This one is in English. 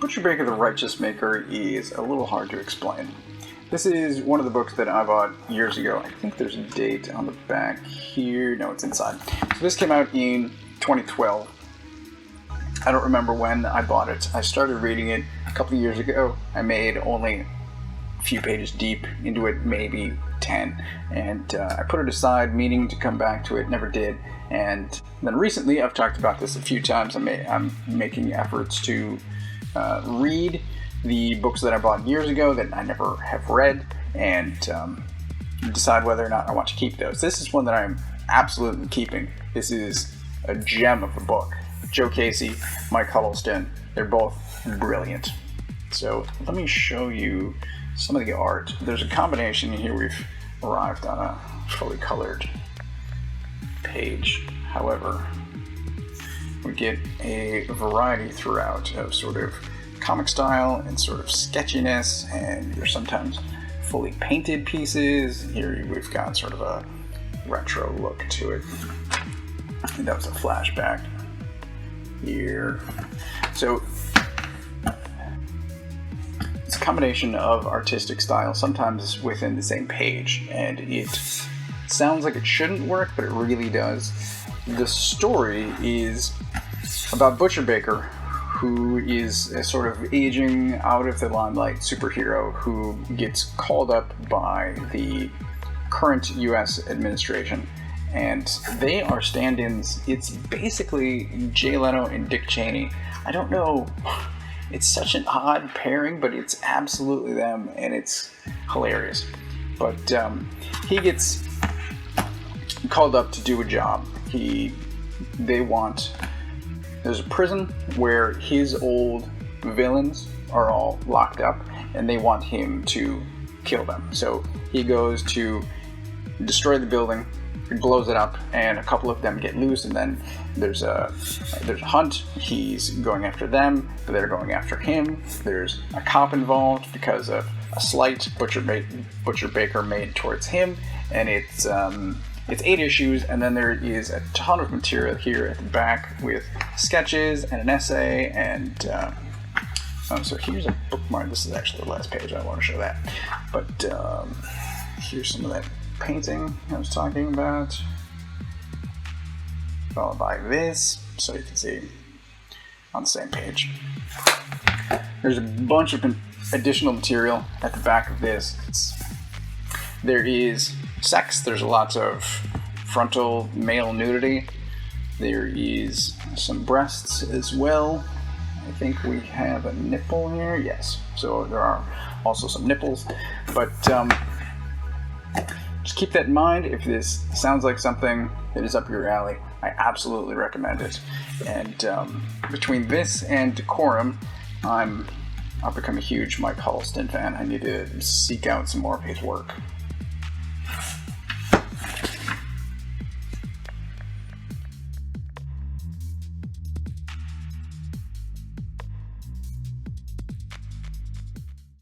Butcher Baker the Righteous Maker is a little hard to explain. This is one of the books that I bought years ago. I think there's a date on the back here. No, it's inside. So this came out in 2012. I don't remember when I bought it. I started reading it a couple of years ago. I made only a few pages deep into it, maybe 10. And I put it aside, meaning to come back to it, never did. And then recently, I've talked about this a few times, I'm making efforts to read the books that I bought years ago that I never have read, and decide whether or not I want to keep those. This is one that I'm absolutely keeping. This is a gem of a book. Joe Casey, Mike Huddleston, they're both brilliant. So let me show you some of the art. There's a combination here. We've arrived on a fully colored page. However, we get a variety throughout of sort of comic style and sort of sketchiness, and there's sometimes fully painted pieces. Here we've got sort of a retro look to it. And that was a flashback here. So it's a combination of artistic style, sometimes within the same page, and it sounds like it shouldn't work, but it really does. The story is about Butcher Baker, who is a sort of aging out of the limelight superhero who gets called up by the current US administration, and they are stand-ins. It's basically Jay Leno and Dick Cheney. I don't know, it's such an odd pairing, but it's absolutely them, and it's hilarious. But he gets called up to do a job. There's a prison where his old villains are all locked up, and they want him to kill them. So he goes to destroy the building, he blows it up, and a couple of them get loose, and then there's a hunt. He's going after them, but they're going after him. There's a cop involved because of a slight Butcher Baker made towards him, and it's 8 issues, and then there is a ton of material here at the back with sketches and an essay, and so here's a bookmark. This is actually the last page. I want to show that. But here's some of that painting I was talking about, followed by this, so you can see on the same page. There's a bunch of additional material at the back of this. There is sex. There's lots of frontal male nudity. There is some breasts as well. I think we have a nipple here. Yes. So there are also some nipples. But just keep that in mind. If this sounds like something that is up your alley, I absolutely recommend it. And between this and Decorum, I've become a huge Mike Huddleston fan. I need to seek out some more of his work.